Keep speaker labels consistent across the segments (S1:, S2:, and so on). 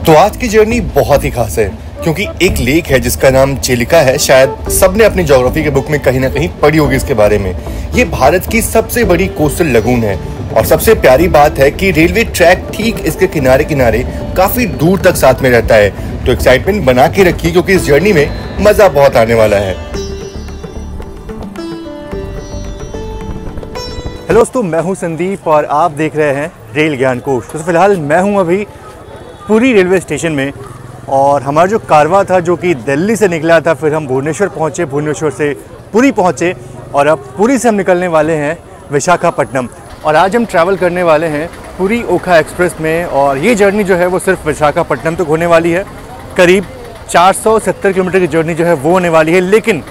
S1: तो आज की जर्नी बहुत ही खास है क्योंकि एक लेक है जिसका नाम चिलिका है। शायद सबने अपनी ज्योग्राफी के बुक में कहीं ना कहीं पढ़ी होगी इसके बारे में। ये भारत की सबसे बड़ी कोस्टल लगून है और सबसे प्यारी बात है कि रेलवे ट्रैक ठीक इसके किनारे किनारे काफी दूर तक साथ में रहता है। तो एक्साइटमेंट बना के रखिए क्योंकि इस जर्नी में मजा बहुत आने वाला है। हेलो दोस्तों, मैं हूं संदीप और आप देख रहे हैं रेल ज्ञान कोश। तो फिलहाल मैं हूं अभी पुरी रेलवे स्टेशन में और हमारा जो कारवां था जो कि दिल्ली से निकला था, फिर हम भुवनेश्वर पहुंचे, भुवनेश्वर से पुरी पहुंचे और अब पुरी से हम निकलने वाले हैं विशाखापट्टनम। और आज हम ट्रैवल करने वाले हैं पुरी ओखा एक्सप्रेस में और ये जर्नी जो है वो सिर्फ विशाखापट्टनम तक होने वाली है। करीब 470 किलोमीटर की जर्नी जो है वो होने वाली है। लेकिन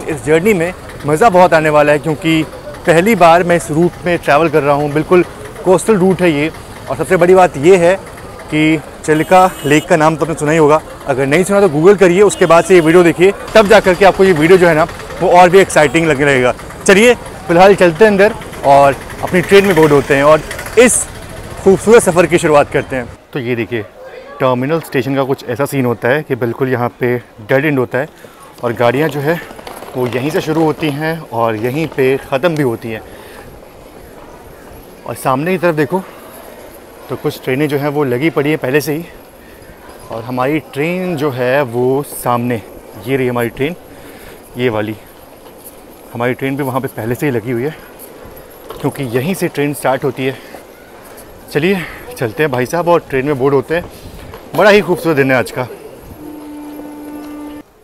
S1: इस जर्नी में मज़ा बहुत आने वाला है क्योंकि पहली बार मैं इस रूट में ट्रैवल कर रहा हूँ। बिल्कुल कोस्टल रूट है ये। और सबसे बड़ी बात ये है कि चिलिका लेक का नाम तो आपने सुना ही होगा। अगर नहीं सुना तो गूगल करिए, उसके बाद से ये वीडियो देखिए, तब जा कर के आपको ये वीडियो जो है ना वो और भी एक्साइटिंग लगने लगेगा। चलिए फिलहाल चलते हैं अंदर और अपनी ट्रेन में बोर्ड होते हैं और इस खूबसूरत सफ़र की शुरुआत करते हैं। तो ये देखिए, टर्मिनल स्टेशन का कुछ ऐसा सीन होता है कि बिल्कुल यहाँ पे डेड एंड होता है और गाड़ियाँ जो है वो यहीं से शुरू होती हैं और यहीं पे ख़त्म भी होती हैं। और सामने की तरफ देखो तो कुछ ट्रेनें जो हैं वो लगी पड़ी हैं पहले से ही और हमारी ट्रेन जो है वो सामने, ये रही हमारी ट्रेन, ये वाली हमारी ट्रेन भी वहाँ पे पहले से ही लगी हुई है क्योंकि यहीं से ट्रेन स्टार्ट होती है। चलिए चलते हैं भाई साहब और ट्रेन में बोर्ड होते हैं। बड़ा ही खूबसूरत दिन है आज का।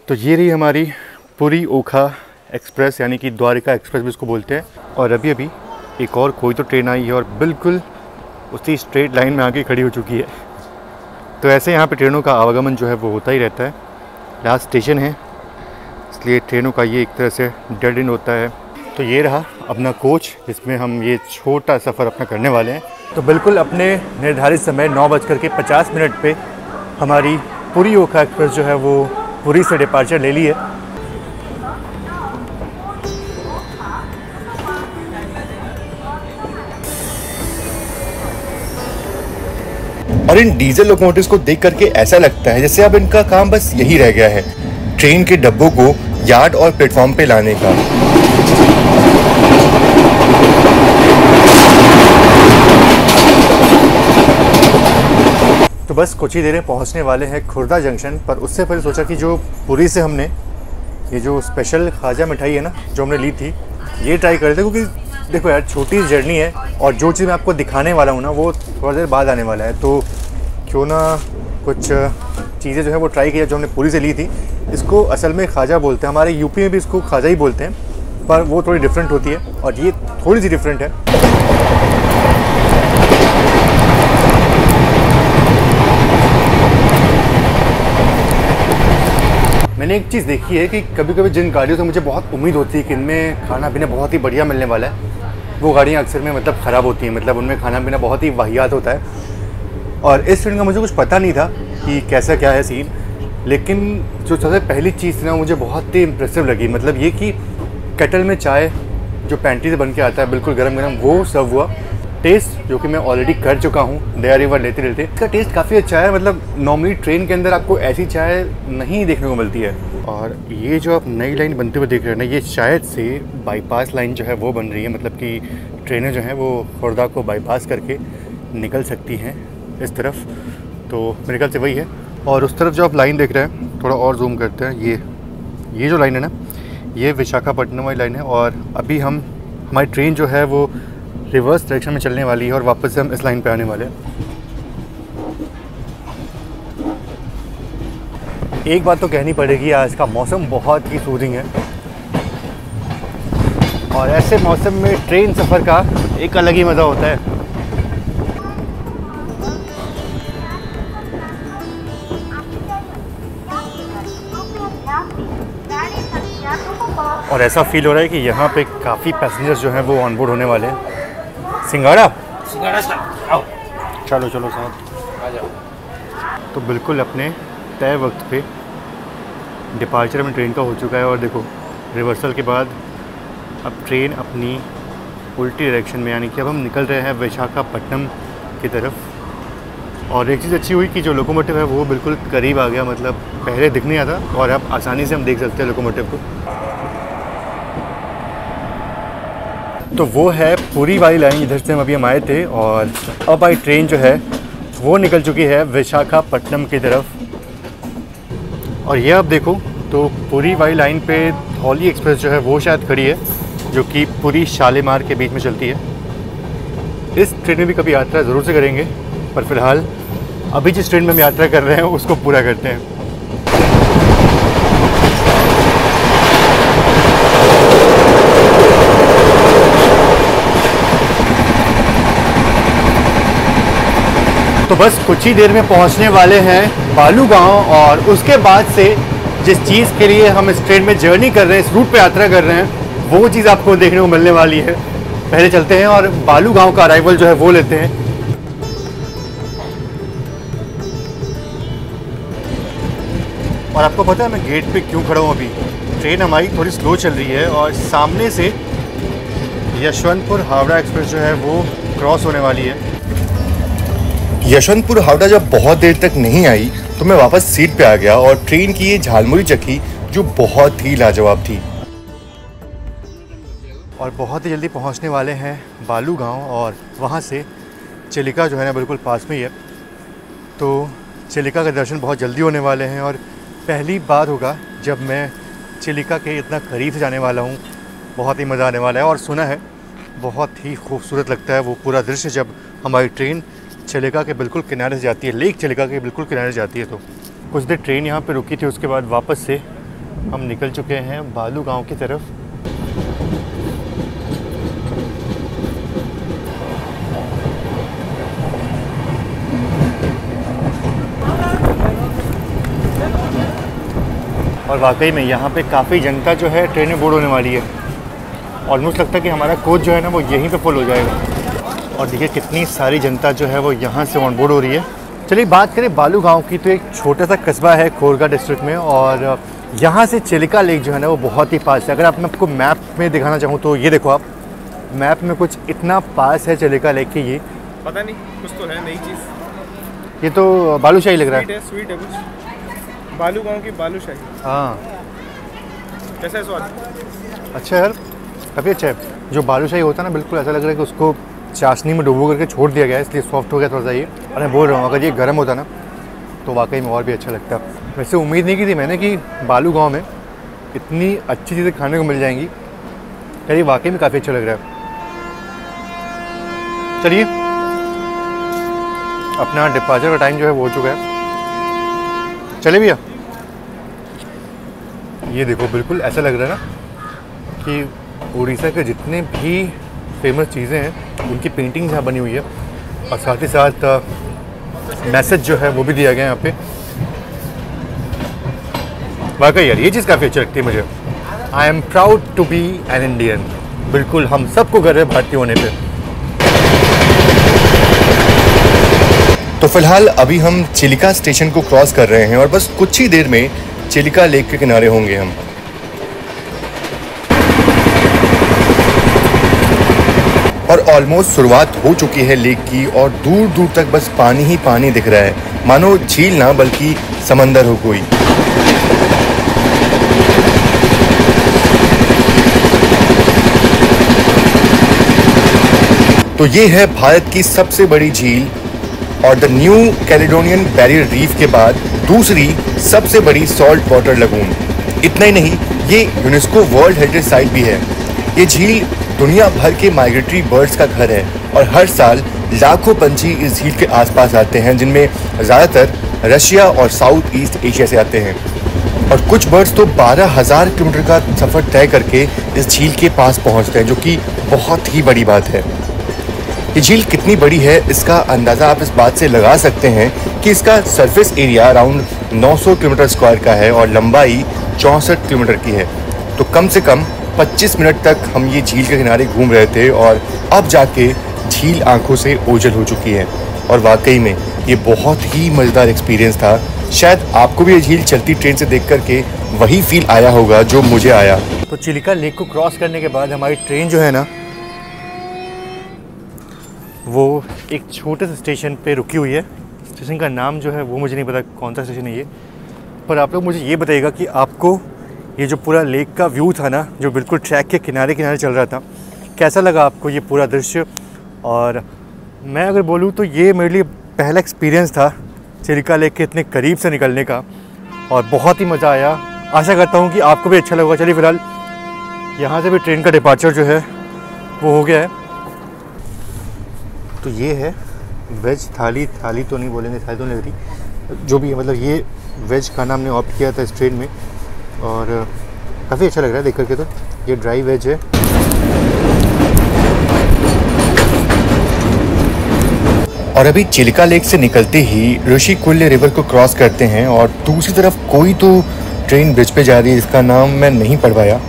S1: तो ये रही हमारी पुरी ओखा एक्सप्रेस, यानी कि द्वारिका एक्सप्रेस भी इसको बोलते हैं। और अभी अभी एक और कोई तो ट्रेन आई है और बिल्कुल उसी स्ट्रेट लाइन में आके खड़ी हो चुकी है। तो ऐसे यहाँ पे ट्रेनों का आवागमन जो है वो होता ही रहता है। लास्ट स्टेशन है इसलिए ट्रेनों का ये एक तरह से डेड एंड होता है। तो ये रहा अपना कोच जिसमें हम ये छोटा सफ़र अपना करने वाले हैं। तो बिल्कुल अपने निर्धारित समय 9:50 पे हमारी पुरी ओखा एक्सप्रेस जो है वो पुरी से डिपार्चर ले ली है। और इन डीजल लोकोमोटिव्स को देख करके ऐसा लगता है जैसे अब इनका काम बस यही रह गया है, ट्रेन के डब्बों को यार्ड और प्लेटफॉर्म पे लाने का। तो बस कुछ ही देर में पहुंचने वाले हैं खुर्दा जंक्शन पर। उससे पहले सोचा कि जो पुरी से हमने ये जो स्पेशल खाजा मिठाई है ना जो हमने ली थी, ये ट्राई कर रहे थे क्योंकि देखो यार छोटी जर्नी है और जो चीज़ मैं आपको दिखाने वाला हूँ ना वो थोड़ा देर बाद आने वाला है। तो क्यों ना कुछ चीज़ें जो है वो ट्राई किया जो हमने पुरी से ली थी। इसको असल में खाजा बोलते हैं, हमारे यूपी में भी इसको खाजा ही बोलते हैं, पर वो थोड़ी डिफरेंट होती है और ये थोड़ी सी डिफरेंट है। मैंने एक चीज़ देखी है कि कभी कभी जिन गाड़ियों से मुझे बहुत उम्मीद होती है कि इनमें खाना पीना बहुत ही बढ़िया मिलने वाला है, वो गाड़ियाँ अक्सर में मतलब ख़राब होती हैं। मतलब उनमें खाना पीना बहुत ही वाहियात होता है। और इस ट्रेन का मुझे कुछ पता नहीं था कि कैसा क्या है सीन, लेकिन जो सबसे पहली चीज़ थी ना मुझे बहुत ही इम्प्रेसिव लगी। मतलब ये कि केटल में चाय जो पैंट्री से बन के आता है बिल्कुल गरम गरम वो सर्व हुआ। टेस्ट जो कि मैं ऑलरेडी कर चुका हूँ दया रिवर लेते लेते, इसका टेस्ट काफ़ी अच्छा है। मतलब नॉर्मली ट्रेन के अंदर आपको ऐसी चाय नहीं देखने को मिलती है। और ये जो आप नई लाइन बनते हुए देख रहे हैं ना, ये शायद से बाईपास लाइन जो है वो बन रही है। मतलब कि ट्रेनें जो हैं वो खुर्दा को बाईपास करके निकल सकती हैं इस तरफ। तो मेरे ख्याल से वही है। और उस तरफ जो आप लाइन देख रहे हैं, थोड़ा और जूम करते हैं, ये जो लाइन है ना, ये विशाखापट्टनम वाली लाइन है। और अभी हमारी ट्रेन जो है वो रिवर्स डायरेक्शन में चलने वाली है और वापस से हम इस लाइन पे आने वाले हैं। एक बात तो कहनी पड़ेगी, आज का मौसम बहुत ही सूदिंग है और ऐसे मौसम में ट्रेन सफ़र का एक अलग ही मज़ा होता है। और ऐसा फील हो रहा है कि यहाँ पे काफ़ी पैसेंजर्स जो हैं वो ऑन बोर्ड होने वाले हैं। सिंगाड़ा आओ, चलो साहब आ जाओ। तो बिल्कुल अपने तय वक्त पे डिपार्चर में ट्रेन का हो चुका है और देखो रिवर्सल के बाद अब ट्रेन अपनी उल्टी डायरेक्शन में, यानी कि अब हम निकल रहे हैं विशाखापट्टनम की तरफ। और एक चीज़ अच्छी हुई कि जो लोकोमोटिव है वो बिल्कुल करीब आ गया, मतलब पहले दिख नहीं आता और अब आसानी से हम देख सकते हैं लोकोमोटिव को। तो वो है पुरी वाली लाइन, इधर से हम अभी आए थे और अब भाई ट्रेन जो है वो निकल चुकी है विशाखापट्टनम की तरफ। और ये आप देखो तो पुरी वाली लाइन पे धौली एक्सप्रेस जो है वो शायद खड़ी है, जो कि पुरी शालीमार के बीच में चलती है। इस ट्रेन में भी कभी यात्रा ज़रूर से करेंगे, पर फिलहाल अभी जिस ट्रेन में हम यात्रा कर रहे हैं उसको पूरा करते हैं। तो बस कुछ ही देर में पहुंचने वाले हैं बालू गांव, और उसके बाद से जिस चीज़ के लिए हम इस ट्रेन में जर्नी कर रहे हैं, इस रूट पे यात्रा कर रहे हैं, वो चीज़ आपको देखने को मिलने वाली है। पहले चलते हैं और बालू गांव का अराइवल जो है वो लेते हैं। और आपको पता है मैं गेट पे क्यों खड़ा हूँ अभी? ट्रेन हमारी थोड़ी स्लो चल रही है और सामने से यशवंतपुर हावड़ा एक्सप्रेस जो है वो क्रॉस होने वाली है।
S2: यशवंतपुर हावड़ा जब बहुत देर तक नहीं आई तो मैं वापस सीट पे आ गया और ट्रेन की ये झालमुरी चखी जो बहुत ही लाजवाब थी।
S1: और बहुत ही जल्दी पहुंचने वाले हैं बालू गांव, और वहां से चिलिका जो है ना बिल्कुल पास में ही है। तो चिलिका के दर्शन बहुत जल्दी होने वाले हैं और पहली बार होगा जब मैं चिलिका के इतना करीब से जाने वाला हूँ। बहुत ही मज़ा आने वाला है और सुना है बहुत ही खूबसूरत लगता है वो पूरा दृश्य जब हमारी ट्रेन चिलिका के बिल्कुल किनारे से जाती है, लेक चिलिका के बिल्कुल किनारे से जाती है। तो कुछ देर ट्रेन यहाँ पे रुकी थी, उसके बाद वापस से हम निकल चुके हैं बालू गांव की तरफ। और वाकई में यहाँ पे काफ़ी जनता जो है ट्रेन में बोर्ड होने वाली है। ऑलमोस्ट लगता है कि हमारा कोच जो है ना वो यहीं पे फुल हो जाएगा। और देखिए कितनी सारी जनता जो है वो यहाँ से ऑन बोर्ड हो रही है। चलिए बात करें बालू गांव की, तो एक छोटा सा कस्बा है खोरगा डिस्ट्रिक्ट में, और यहाँ से चिलिका लेक जो है ना वो बहुत ही पास है। अगर आप मैं आपको मैप में दिखाना चाहूँ तो ये देखो, आप मैप में कुछ इतना पास है चिलिका लेक की। ये
S3: पता नहीं, कुछ तो है नई चीज़।
S1: ये तो बालूशाही लग रहा है।
S3: स्वीट है कुछ, बालू गांव की बालूशाही।
S1: हाँ
S3: कैसा है स्वाद?
S1: अच्छा यार, काफ़ी अच्छा है। जो बालूशाही होता है ना बिल्कुल ऐसा लग रहा है कि उसको चाशनी में डुबो करके छोड़ दिया गया है, इसलिए सॉफ्ट हो गया थोड़ा सा ये। और मैं बोल रहा हूँ अगर ये गर्म होता ना तो वाकई में और भी अच्छा लगता। वैसे उम्मीद नहीं की थी मैंने कि बालू गांव में इतनी अच्छी चीज़ें खाने को मिल जाएंगी। यार ये वाकई में काफ़ी अच्छा लग रहा है। चलिए अपना डिपार्चर का टाइम जो है वो हो चुका है, चले भैया। ये देखो बिल्कुल ऐसा लग रहा है ना कि उड़ीसा के जितने भी फेमस चीज़ें हैं उनकी पेंटिंग यहाँ बनी हुई है, और साथ ही साथ मैसेज जो है वो भी दिया गया है यहाँ पे। वाकई यार ये चीज़ काफ़ी अच्छी लगती है मुझे। I am proud to be an Indian. बिल्कुल हम सबको गर्व है भारतीय होने पे।
S2: तो फिलहाल अभी हम चिलिका स्टेशन को क्रॉस कर रहे हैं और बस कुछ ही देर में चिलिका लेक के किनारे होंगे हम। और ऑलमोस्ट शुरुआत हो चुकी है लेक की, और दूर दूर तक बस पानी ही पानी दिख रहा है, मानो झील ना बल्कि समंदर हो कोई। तो ये है भारत की सबसे बड़ी झील और the new Caledonian barrier reef के बाद दूसरी सबसे बड़ी सॉल्ट वाटर लगून। इतना ही नहीं, ये यूनेस्को वर्ल्ड हेरिटेज साइट भी है। ये झील दुनिया भर के माइग्रेटरी बर्ड्स का घर है और हर साल लाखों पंछी इस झील के आसपास आते हैं, जिनमें ज़्यादातर रशिया और साउथ ईस्ट एशिया से आते हैं। और कुछ बर्ड्स तो 12,000 किलोमीटर का सफ़र तय करके इस झील के पास पहुंचते हैं, जो कि बहुत ही बड़ी बात है। ये झील कितनी बड़ी है इसका अंदाज़ा आप इस बात से लगा सकते हैं कि इसका surface area around 900 kilometre square का है और लंबाई 64 किलोमीटर की है। तो कम से कम 25 मिनट तक हम ये झील के किनारे घूम रहे थे और अब जाके झील आंखों से ओझल हो चुकी है। और वाकई में ये बहुत ही मज़ेदार एक्सपीरियंस था। शायद आपको भी ये झील चलती ट्रेन से देख करके वही फील आया होगा जो मुझे आया।
S1: तो चिलिका लेक को क्रॉस करने के बाद हमारी ट्रेन जो है ना वो एक छोटे से स्टेशन पे रुकी हुई है। स्टेशन का नाम जो है वो मुझे नहीं पता कौन सा स्टेशन है ये, पर आप लोग मुझे ये बताइएगा कि आपको ये जो पूरा लेक का व्यू था ना, जो बिल्कुल ट्रैक के किनारे किनारे चल रहा था, कैसा लगा आपको ये पूरा दृश्य। और मैं अगर बोलूँ तो ये मेरे लिए पहला एक्सपीरियंस था चिलिका लेक के इतने करीब से निकलने का, और बहुत ही मज़ा आया। आशा करता हूँ कि आपको भी अच्छा लगा। चलिए फ़िलहाल यहाँ से भी ट्रेन का डिपार्चर जो है वो हो गया है। तो ये है वेज थाली, थाली तो नहीं बोलेंगे, थाली तो नहीं लग रही, जो भी है, मतलब ये वेज खाना हमने ऑप्ट किया था इस ट्रेन में, और काफ़ी अच्छा लग रहा है देख करके। तो ये ड्राई वेज है।
S2: और अभी चिलिका लेक से निकलते ही ऋषिकुल्य रिवर को क्रॉस करते हैं, और दूसरी तरफ कोई तो ट्रेन ब्रिज पे जा रही है जिसका नाम मैं नहीं पढ़ पाया।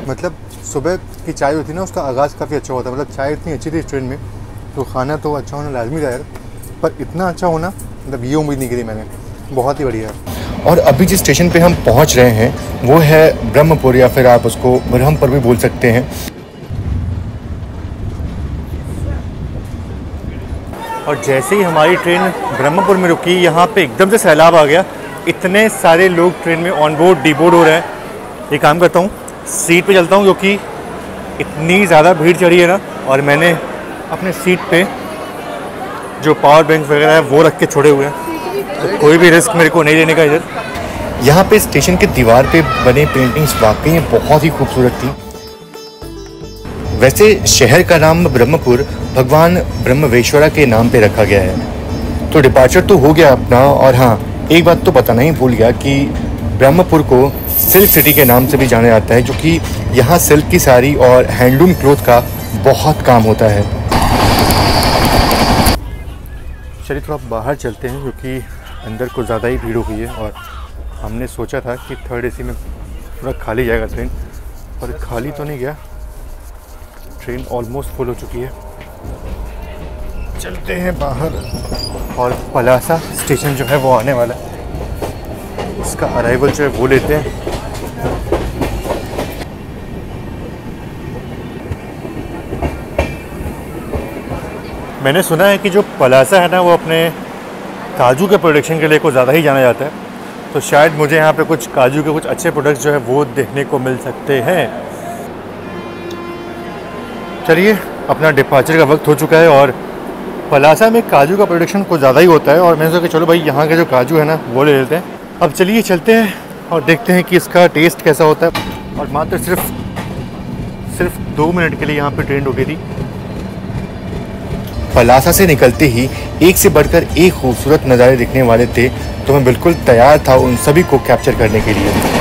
S1: मतलब सुबह की चाय होती ना, उसका आगाज़ काफ़ी अच्छा होता है। मतलब चाय इतनी अच्छी थी इस ट्रेन में, तो खाना तो अच्छा होना लाजमी था यार, पर इतना अच्छा होना मतलब ये उम्मीद नहीं करी मैंने। बहुत ही बढ़िया।
S2: और अभी जिस स्टेशन पे हम पहुंच रहे हैं वो है ब्रह्मपुर, या फिर आप उसको ब्रह्मपुर भी बोल सकते हैं।
S1: और जैसे ही हमारी ट्रेन ब्रह्मपुर में रुकी, यहाँ पे एकदम से सैलाब आ गया। इतने सारे लोग ट्रेन में ऑन बोर्ड डी बोर्ड हो रहे हैं। एक काम करता हूँ, सीट पे चलता हूँ, क्योंकि इतनी ज़्यादा भीड़ चढ़ी है ना, और मैंने अपने सीट पे जो पावर बैंक वगैरह है वो रख के छोड़े हुए हैं, तो कोई भी रिस्क मेरे को नहीं लेने का इधर।
S2: यहाँ पे स्टेशन के दीवार पे बने पेंटिंग्स वाकई बहुत ही खूबसूरत थी। वैसे शहर का नाम ब्रह्मपुर भगवान ब्रह्मवेश्वरा के नाम पे रखा गया है। तो डिपार्चर तो हो गया अपना, और हाँ, एक बात तो बताना ही भूल गया कि ब्रह्मपुर को सिल्क सिटी के नाम से भी जाना जाता है, क्योंकि यहाँ सिल्क की साड़ी और हैंडलूम क्लोथ का बहुत काम होता है।
S1: चलिए थोड़ा बाहर चलते हैं, क्योंकि अंदर कुछ ज़्यादा ही भीड़ हो गई है, और हमने सोचा था कि थर्ड एसी में पूरा खाली जाएगा ट्रेन, पर खाली तो नहीं गया। ट्रेन ऑलमोस्ट फुल हो चुकी है। चलते हैं बाहर, और पलासा स्टेशन जो है वो आने वाला है, उसका अराइवल जो है वो लेते हैं। मैंने सुना है कि जो पलासा है ना, वो अपने काजू के प्रोडक्शन के लिए कुछ ज़्यादा ही जाना जाता है, तो शायद मुझे यहाँ पे कुछ काजू के कुछ अच्छे प्रोडक्ट्स जो है वो देखने को मिल सकते हैं। चलिए, अपना डिपार्चर का वक्त हो चुका है, और पलासा में काजू का प्रोडक्शन कुछ ज़्यादा ही होता है, और मैंने सोचा कि चलो भाई यहाँ के जो काजू है ना वो ले लेते हैं। अब चलिए चलते हैं और देखते हैं कि इसका टेस्ट कैसा होता है। और मात्र सिर्फ 2 मिनट के लिए यहाँ पे ट्रेन रुकी थी।
S2: पलासा से निकलते ही एक से बढ़कर एक खूबसूरत नज़ारे दिखने वाले थे, तो मैं बिल्कुल तैयार था उन सभी को कैप्चर करने के लिए।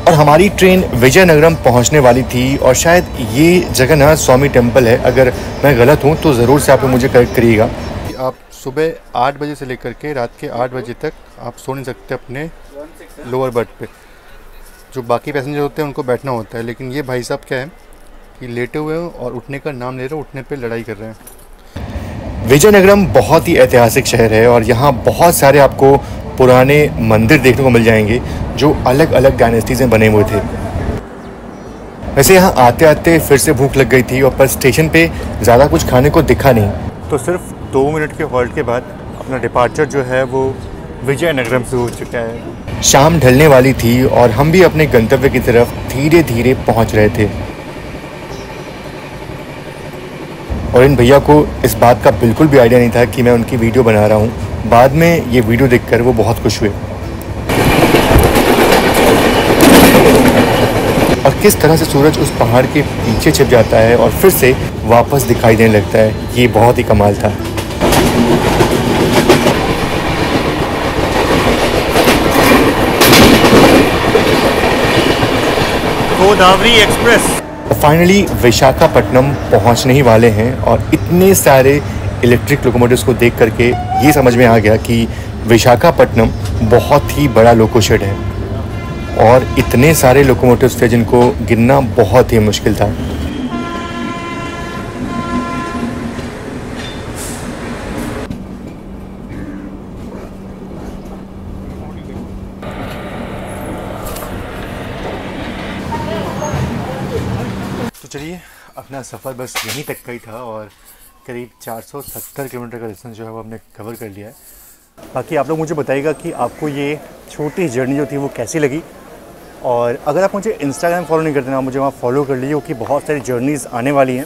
S2: और हमारी ट्रेन विजयनगरम पहुंचने वाली थी, और शायद ये जगह ना स्वामी टेम्पल है। अगर मैं गलत हूं तो ज़रूर से आप मुझे करेक्ट करिएगा।
S1: आप सुबह 8 बजे से लेकर के रात के 8 बजे तक आप सो नहीं सकते अपने लोअर बर्थ पे। जो बाकी पैसेंजर होते हैं उनको बैठना होता है, लेकिन ये भाई साहब क्या है कि लेटे हुए हैं और उठने का नाम ले रहे हैं, उठने पे लड़ाई कर रहे हैं।
S2: विजयनगरम बहुत ही ऐतिहासिक शहर है, और यहाँ बहुत सारे आपको पुराने मंदिर देखने को मिल जाएंगे जो अलग अलग डायनेस्टीज़ में बने हुए थे। वैसे यहाँ आते आते फिर से भूख लग गई थी, और पर स्टेशन पे ज़्यादा कुछ खाने को दिखा नहीं,
S1: तो सिर्फ 2 मिनट के हॉल्ट के बाद अपना डिपार्चर जो है वो विजयनगरम से हो चुका है।
S2: शाम ढलने वाली थी और हम भी अपने गंतव्य की तरफ धीरे धीरे पहुँच रहे थे। और इन भैया को इस बात का बिल्कुल भी आइडिया नहीं था कि मैं उनकी वीडियो बना रहा हूँ। बाद में ये वीडियो देखकर वो बहुत खुश हुए। और किस तरह से सूरज उस पहाड़ के पीछे छिप जाता है और फिर से वापस दिखाई देने लगता है। ये बहुत ही कमाल था।
S1: गोदावरी एक्सप्रेस
S2: फाइनली विशाखापट्टनम पहुंचने ही वाले हैं और इतने सारे इलेक्ट्रिक लोकोमोटिव्स को देख करके ये समझ में आ गया कि विशाखापट्टनम बहुत ही बड़ा लोको शेड है और इतने सारे लोकोमोटिव्स थे जिनको गिनना बहुत ही मुश्किल था।
S1: तो चलिए, अपना सफ़र बस यहीं तक का ही था और करीब 470 किलोमीटर का डिस्टेंस जो है वो हमने कवर कर लिया है। बाकी आप लोग मुझे बताइएगा कि आपको ये छोटी जर्नी जो थी वो कैसी लगी। और अगर आप मुझे इंस्टाग्राम फॉलो नहीं करते ना, मुझे वहाँ फॉलो कर लीजिए क्योंकि बहुत सारी जर्नीज़ आने वाली हैं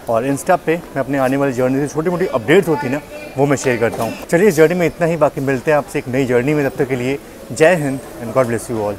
S1: और इंस्टा पे मैं अपने आने वाली जर्नी से छोटी मोटी अपडेट्स होती है ना वो मैं शेयर करता हूँ। चलिए, इस जर्नी में इतना ही। बाकी मिलते हैं आपसे एक नई जर्नी में। तब तक के लिए जय Hind and God bless you all.